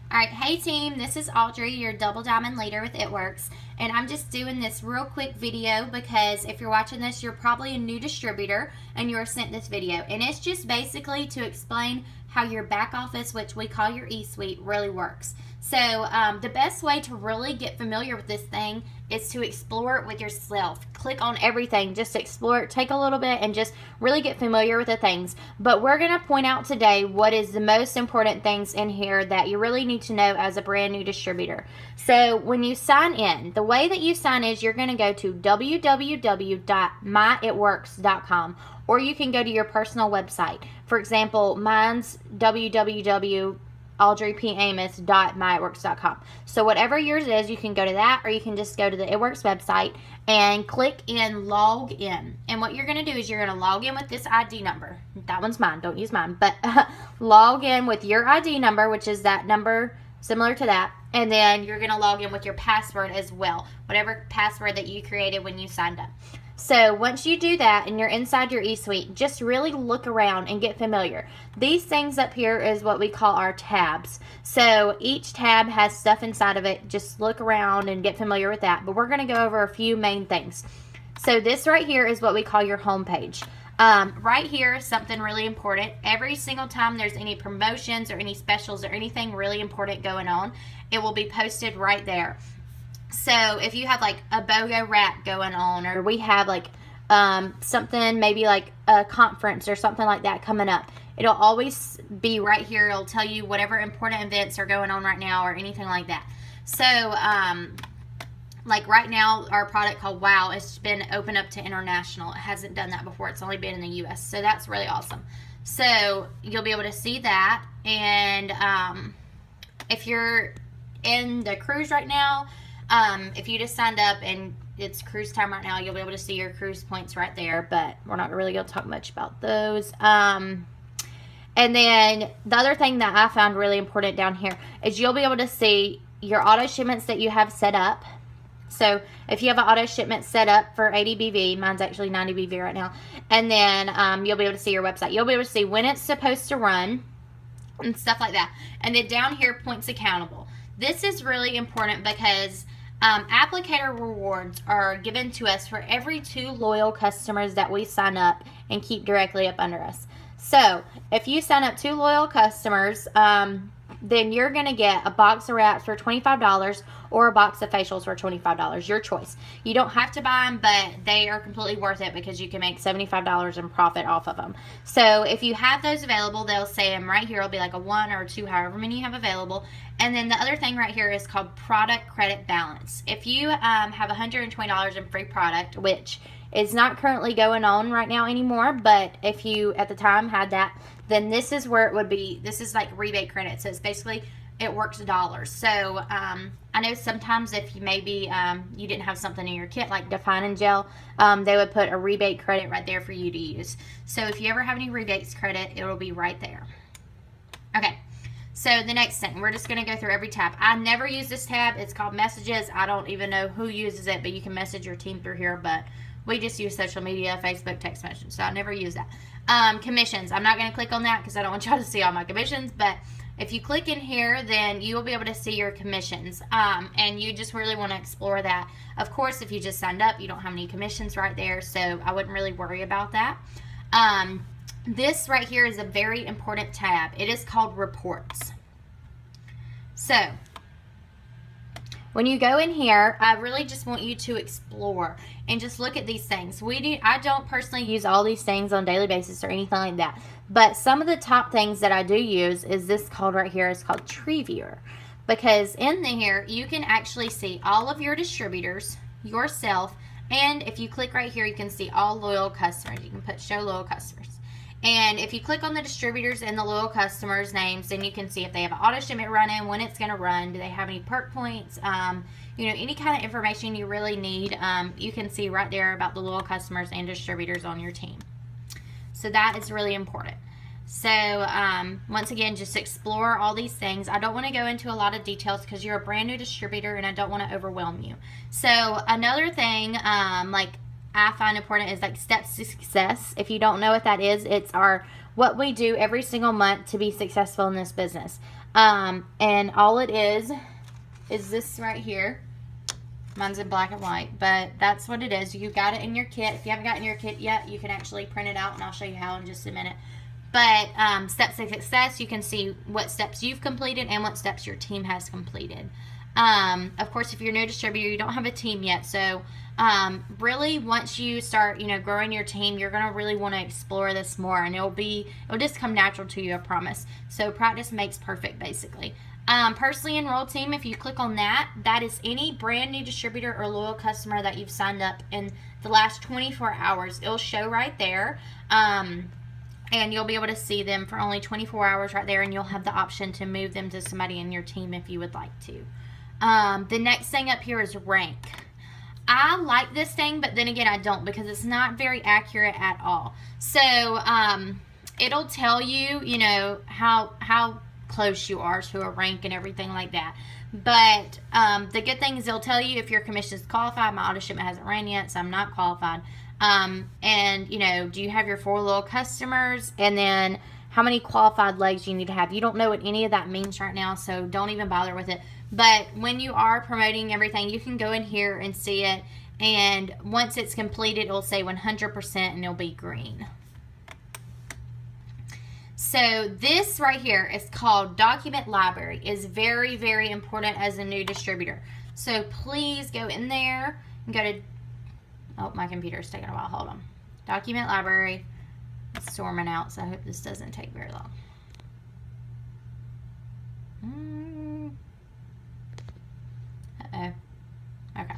Alright, hey team, this is Audrey, your Double Diamond Leader with It Works, and I'm just doing this real quick video because if you're watching this, you're probably a new distributor and you were sent this video, and it's just basically to explain how your back office, which we call your Esuite, really works. So the best way to really get familiar with this thing is to explore it with yourself. Click on everything, just explore it, take a little bit and just really get familiar with the things. But we're going to point out today what is the most important things in here that you really need to know as a brand new distributor. So when you sign in, the way that you sign is you're going to go to www.myitworks.com, or you can go to your personal website. For example, mine's www.audreypamos.myitworks.com. So whatever yours is, you can go to that, or you can just go to the It Works website and click in log in. And what you're going to do is you're going to log in with this ID number. That one's mine, don't use mine, but log in with your ID number, which is that number similar to that, and then you're going to log in with your password as well, whatever password that you created when you signed up. So once you do that and you're inside your Esuite, just really look around and get familiar. These things up here is what we call our tabs. So each tab has stuff inside of it. Just look around and get familiar with that. But we're going to go over a few main things. So this right here is what we call your home page. Right here is something really important. Every single time there's any promotions or any specials or anything really important going on, it will be posted right there. So if you have like a BOGO wrap going on, or we have like something, maybe like a conference or something like that coming up, it'll always be right here. It'll tell you whatever important events are going on right now or anything like that. So like right now, our product called Wow, it's been opened up to international. It hasn't done that before. It's only been in the US. So that's really awesome. So you'll be able to see that. And if you're in the cruise right now, if you just signed up and it's cruise time right now, you'll be able to see your cruise points right there, but we're not really going to talk much about those. And then the other thing that I found really important down here is you'll be able to see your auto shipments that you have set up. So if you have an auto shipment set up for 80 BV, mine's actually 90 BV right now, and then you'll be able to see your website. You'll be able to see when it's supposed to run and stuff like that. And then down here, points accountable. This is really important because applicator rewards are given to us for every 2 loyal customers that we sign up and keep directly up under us. So if you sign up 2 loyal customers, then you're going to get a box of wraps for $25 or a box of facials for $25. Your choice. You don't have to buy them, but they are completely worth it because you can make $75 in profit off of them. So if you have those available, they'll say them right here. It'll be like a 1 or 2, however many you have available. And then the other thing right here is called product credit balance. If you have $120 in free product, which is not currently going on right now anymore, but if you at the time had that, then this is where it would be. This is like rebate credit. So it's basically, it works dollars. So I know sometimes if you maybe you didn't have something in your kit like defining gel, they would put a rebate credit right there for you to use. So if you ever have any rebates credit, it will be right there. Okay. So the next thing, we're just going to go through every tab. I never use this tab. It's called Messages. I don't even know who uses it, but you can message your team through here. But we just use social media, Facebook, text message. So I never use that. Commissions. I'm not going to click on that because I don't want y'all to see all my commissions. But if you click in here, then you will be able to see your commissions. And you just really want to explore that. Of course, if you just signed up, you don't have any commissions right there. So I wouldn't really worry about that. This right here is a very important tab. It is called Reports. So, when you go in here, I really just want you to explore and just look at these things. I don't personally use all these things on a daily basis or anything like that. But some of the top things that I do use is this called right here. It's called Tree Viewer. Because in here, you can actually see all of your distributors, yourself, and if you click right here, you can see all loyal customers. You can put Show Loyal Customers. And if you click on the distributors and the loyal customers' names, then you can see if they have an auto shipment running, when it's going to run, do they have any perk points, you know, any kind of information you really need, you can see right there about the loyal customers and distributors on your team. So that is really important. So once again, just explore all these things. I don't want to go into a lot of details because you're a brand new distributor and I don't want to overwhelm you. So another thing, like I find important is like steps to success. If you don't know what that is, it's what we do every single month to be successful in this business. And all it is this right here. Mine's in black and white, but that's what it is. You got it in your kit. If you haven't gotten your kit yet, you can actually print it out, and I'll show you how in just a minute. But steps to success, you can see what steps you've completed and what steps your team has completed. Of course, if you're a new distributor, you don't have a team yet. So really, once you start, growing your team, you're gonna really want to explore this more, and it'll just come natural to you, I promise. So practice makes perfect, basically. Personally enrolled team, if you click on that, that is any brand new distributor or loyal customer that you've signed up in the last 24 hours. It'll show right there. And you'll be able to see them for only 24 hours right there, and you'll have the option to move them to somebody in your team if you would like to. The next thing up here is rank. I like this thing, but then again I don't, because it's not very accurate at all. So it'll tell you, how close you are to a rank and everything like that. But the good thing is they'll tell you if your commission is qualified. My auto shipment hasn't ran yet, so I'm not qualified. And do you have your 4 loyal customers, and then how many qualified legs you need to have. You don't know what any of that means right now, so don't even bother with it. But when you are promoting everything, you can go in here and see it, and once it's completed, it'll say 100% and it'll be green. So this right here is called Document Library. It's very, very important as a new distributor. So please go in there and go to, oh, my computer's taking a while, hold on. Document Library. It's storming out, so I hope this doesn't take very long. Uh-oh. Okay.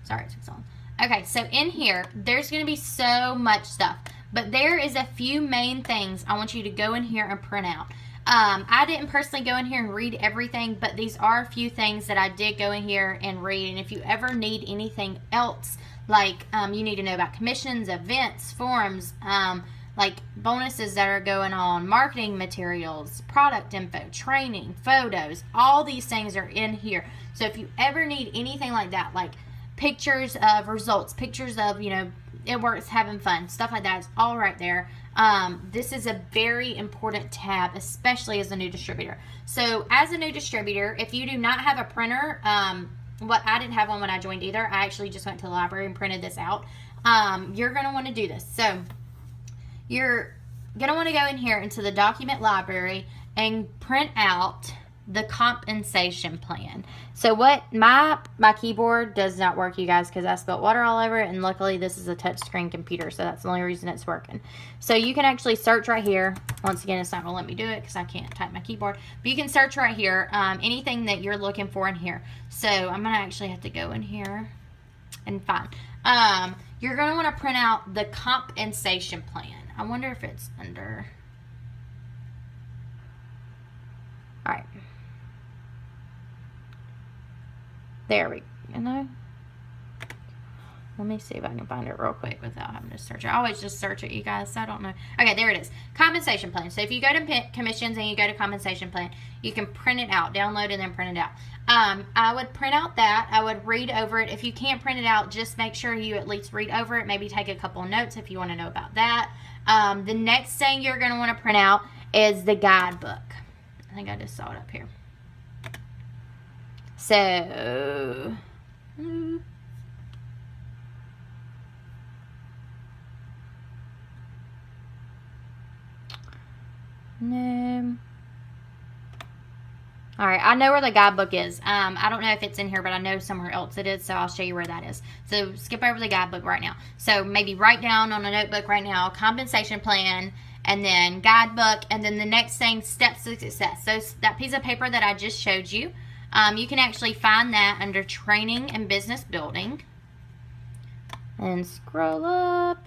Sorry, it took so long. Okay, so in here, there's going to be so much stuff. But there is a few main things I want you to go in here and print out. I didn't personally go in here and read everything, but these are a few things that I did go in here and read. And if you ever need anything else, like you need to know about commissions, events, forums, like bonuses that are going on, marketing materials, product info, training, photos, all these things are in here. So if you ever need anything like that, like pictures of results, pictures of, it works, having fun, stuff like that, it's all right there. This is a very important tab, especially as a new distributor. So as a new distributor, if you do not have a printer, what I didn't have one when I joined either, I actually just went to the library and printed this out. You're going to want to do this. So you're going to want to go in here into the document library and print out the compensation plan. So what my keyboard does not work, you guys, because I spilled water all over it, and luckily this is a touchscreen computer, so that's the only reason it's working. So you can actually search right here. Once again, it's not going to let me do it because I can't type my keyboard, but you can search right here anything that you're looking for in here. So I'm going to actually have to go in here and find. You're going to want to print out the compensation plan. I wonder if it's under. All right. There we go. Let me see if I can find it real quick without having to search it. I always just search it, you guys, so I don't know. Okay, there it is. Compensation plan. So if you go to commissions and you go to compensation plan, you can print it out, download and then print it out. I would print out that. I would read over it. If you can't print it out, just make sure you at least read over it. Maybe take a couple of notes if you want to know about that. The next thing you're going to want to print out is the guidebook. I think I just saw it up here. So, no. All right, I know where the guidebook is. I don't know if it's in here, but I know somewhere else it is, so I'll show you where that is. So skip over the guidebook right now. So maybe write down on a notebook right now, compensation plan, and then guidebook, and then the next thing, steps to success. So that piece of paper that I just showed you, you can actually find that under training and business building. And scroll up.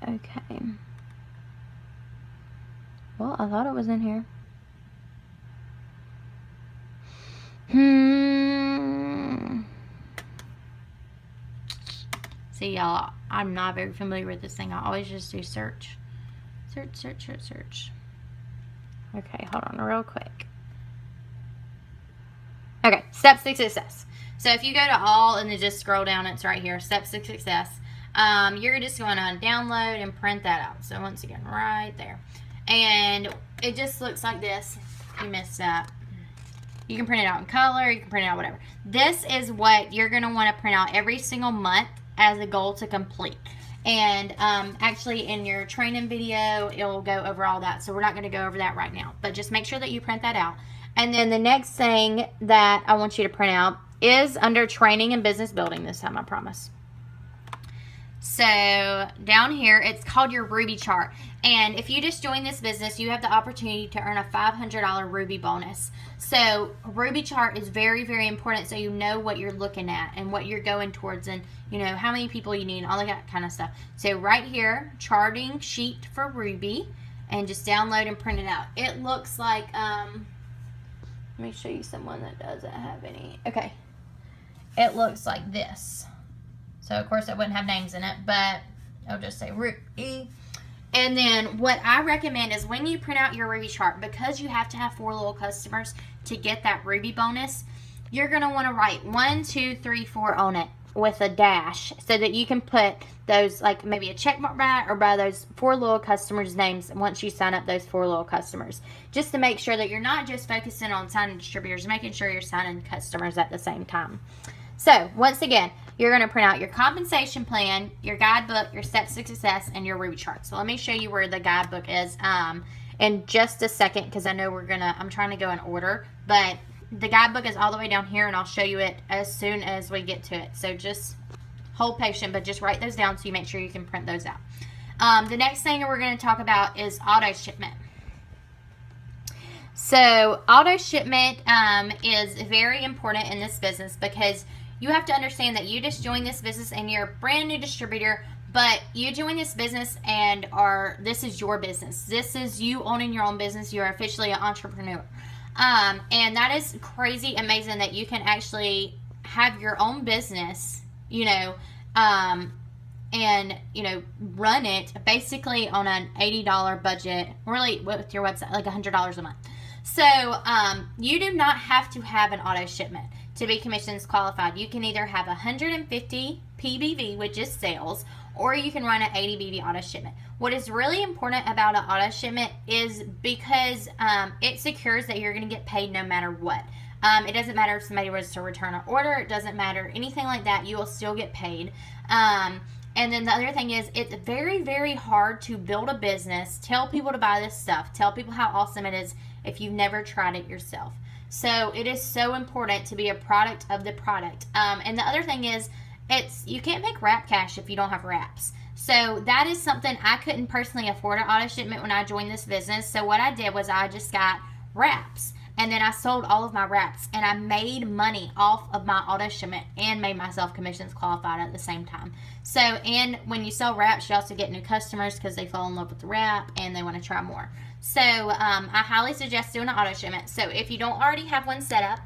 Okay. Well, I thought it was in here. See, y'all, I'm not very familiar with this thing. I always just do search. Search, search, search, search. Okay, hold on real quick. Okay, steps to success. So if you go to all and then just scroll down, it's right here, steps to success. You're just going to download and print that out. So once again, right there. And it just looks like this. You missed that. You can print it out in color. You can print it out whatever. This is what you're going to want to print out every single month as a goal to complete. And actually in your training video, it'll go over all that. So we're not going to go over that right now. But just make sure that you print that out. And then the next thing that I want you to print out is under training and business building this time, I promise. So down here, it's called your Ruby chart. And if you just join this business, you have the opportunity to earn a $500 Ruby bonus. So Ruby chart is very, very important so you know what you're looking at and what you're going towards and, you know, how many people you need and all that kind of stuff. So right here, charting sheet for Ruby, and just download and print it out. It looks like, let me show you someone that doesn't have any. Okay. It looks like this. So, of course, it wouldn't have names in it, but I'll just say Ruby. And then what I recommend is when you print out your Ruby chart, because you have to have 4 little customers to get that Ruby bonus, you're going to want to write 1, 2, 3, 4 on it with a dash so that you can put those, like maybe a check mark by or by those 4 little customers' names once you sign up those 4 little customers. Just to make sure that you're not just focusing on signing distributors, making sure you're signing customers at the same time. So, once again, you're going to print out your compensation plan, your guidebook, your steps to success, and your Ruby chart. So, let me show you where the guidebook is in just a second because I know I'm trying to go in order. But the guidebook is all the way down here, and I'll show you it as soon as we get to it. So, just hold patient, but just write those down so you make sure you can print those out. The next thing we're going to talk about is auto shipment. So, auto shipment is very important in this business because you have to understand that you just joined this business and you're a brand new distributor, but you join this business and this is your business. This is you owning your own business. You're officially an entrepreneur. And that is crazy amazing that you can actually have your own business, you know, and, you know, run it basically on an $80 budget, really with your website, like $100 a month. So, you do not have to have an auto shipment to be commissions qualified. You can either have 150 PBV, which is sales, or you can run an 80 BV auto shipment. What is really important about an auto shipment is because it secures that you're going to get paid no matter what. It doesn't matter if somebody was to return an order. It doesn't matter anything like that. You will still get paid. And then the other thing is it's very, very hard to build a business, tell people to buy this stuff, tell people how awesome it is if you've never tried it yourself. So it is so important to be a product of the product. And the other thing is you can't make wrap cash if you don't have wraps. So that is something I couldn't personally afford an auto shipment when I joined this business. So what I did was I just got wraps. And then I sold all of my wraps. And I made money off of my auto shipment and made myself commissions qualified at the same time. So, and when you sell wraps, you also get new customers because they fall in love with the wrap and they want to try more. So, I highly suggest doing an auto shipment. So, if you don't already have one set up,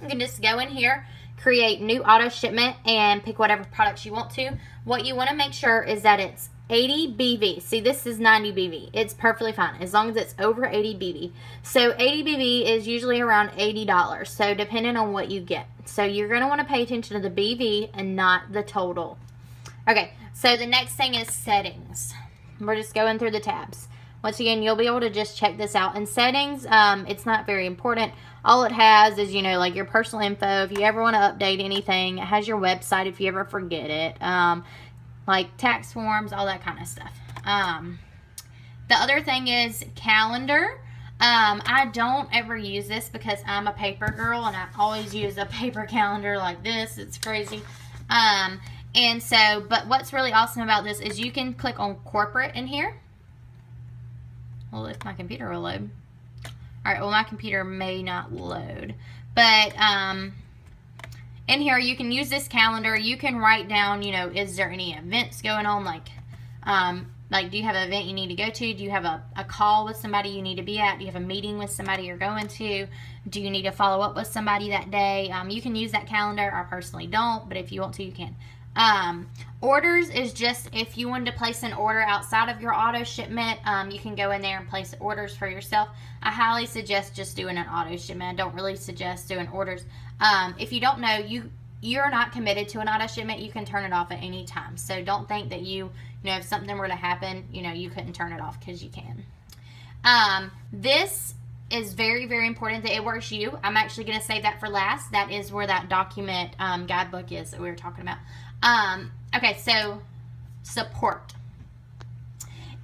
you can just go in here, create new auto shipment, and pick whatever products you want to. What you want to make sure is that it's 80 BV. See, this is 90 BV. It's perfectly fine as long as it's over 80 BV. So 80 BV is usually around $80. So depending on what you get. So you're going to want to pay attention to the BV and not the total. Okay, so the next thing is settings. We're just going through the tabs. Once again, you'll be able to just check this out. In settings, it's not very important. All it has is, you know, like your personal info. If you ever want to update anything, it has your website if you ever forget it. Like tax forms, all that kind of stuff. The other thing is calendar. I don't ever use this because I'm a paper girl and I always use a paper calendar like this. It's crazy. And so, but what's really awesome about this is you can click on corporate in here. Well, if my computer will load. Alright, well my computer may not load. But, in here you can use this calendar. You can write down, you know, is there any events going on? Like do you have an event you need to go to? Do you have a call with somebody you need to be at? Do you have a meeting with somebody you're going to? Do you need to follow up with somebody that day? You can use that calendar. I personally don't, but if you want to, you can. Orders is just if you wanted to place an order outside of your auto shipment, you can go in there and place orders for yourself. I highly suggest just doing an auto shipment. I don't really suggest doing orders. If you don't know, you're not committed to an auto shipment. You can turn it off at any time. So don't think that you know, if something were to happen, you know, you couldn't turn it off because you can. This is very, very important that It Works You. I'm actually going to save that for last. That is where that document guidebook is that we were talking about. Okay, so support.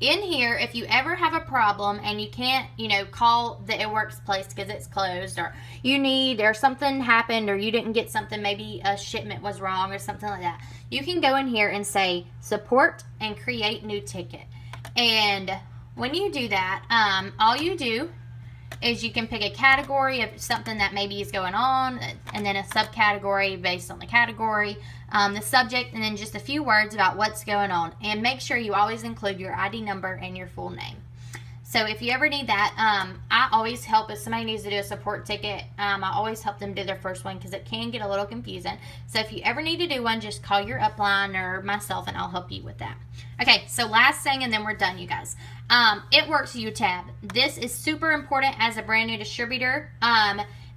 In here, if you ever have a problem and you can't, call the It Works place because it's closed, or something happened, or you didn't get something, maybe a shipment was wrong or something like that, you can go in here and say support and create new ticket. And when you do that, all you do is you can pick a category of something that maybe is going on, and then a subcategory based on the category, the subject, and then just a few words about what's going on. And make sure you always include your ID number and your full name. So if you ever need that, I always help if somebody needs to do a support ticket. I always help them do their first one because it can get a little confusing. So if you ever need to do one, just call your upline or myself and I'll help you with that. Okay, so last thing and then we're done, you guys. It Works You tab. This is super important as a brand new distributor.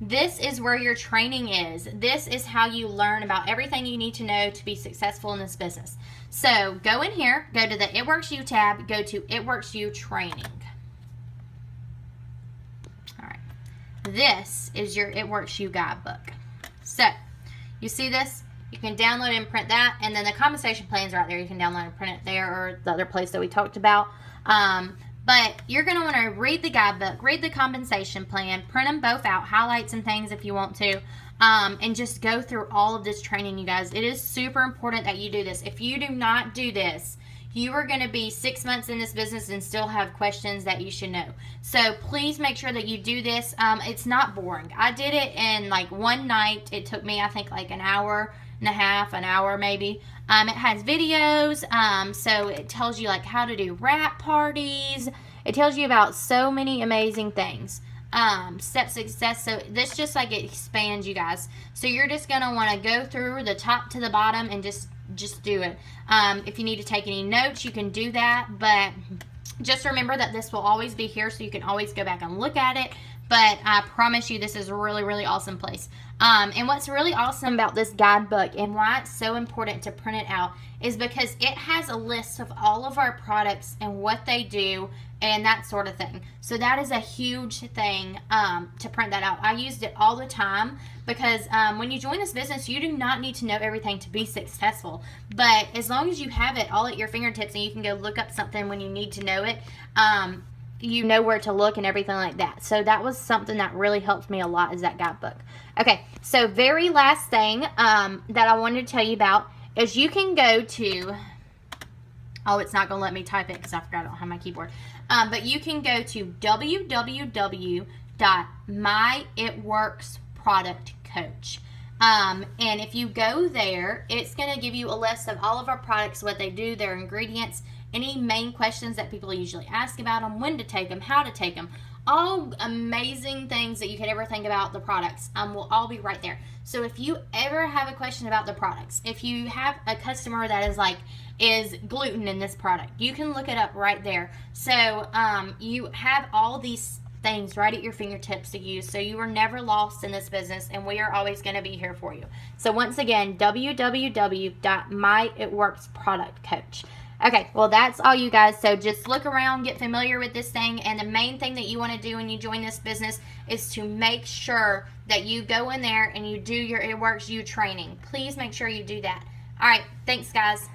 This is where your training is. This is how you learn about everything you need to know to be successful in this business. So go in here, go to the It Works You tab, go to It Works You training. This is your It Works You guidebook. So, you see this? You can download and print that, and then the compensation plan's right there. You can download and print it there, or the other place that we talked about. But you're going to want to read the guidebook, read the compensation plan, print them both out, highlights and things if you want to, and just go through all of this training, you guys. It is super important that you do this. If you do not do this, you are going to be 6 months in this business and still have questions that you should know. So please make sure that you do this. It's not boring. I did it in like one night. It took me, I think, like an hour and a half, an hour maybe. It has videos, so it tells you like how to do wrap parties. It tells you about so many amazing things. Step success. So this just like expands, you guys. So you're just going to want to go through the top to the bottom and just do it. If you need to take any notes, you can do that, but just remember that this will always be here, so you can always go back and look at it. But I promise you, this is a really, really awesome place. And what's really awesome about this guidebook and why it's so important to print it out is because it has a list of all of our products and what they do and that sort of thing. So that is a huge thing to print that out. I used it all the time because when you join this business, you do not need to know everything to be successful. But as long as you have it all at your fingertips and you can go look up something when you need to know it, you know where to look and everything like that. So that was something that really helped me a lot, is that guidebook. Okay, so very last thing that I wanted to tell you about is you can go to, oh, it's not going to let me type it because I forgot I don't have my keyboard. But you can go to www.myitworksproductcoach. And if you go there, it's going to give you a list of all of our products, what they do, their ingredients, any main questions that people usually ask about them, when to take them, how to take them, all amazing things that you could ever think about the products will all be right there. So if you ever have a question about the products, if you have a customer that is gluten in this product, you can look it up right there. So you have all these things right at your fingertips to use, so you are never lost in this business, and we are always going to be here for you. So once again, www.myitworksproductcoach. Okay, well, that's all, you guys. So just look around, get familiar with this thing, and the main thing that you want to do when you join this business is to make sure that you go in there and you do your It Works You training. Please make sure you do that. All right, thanks, guys.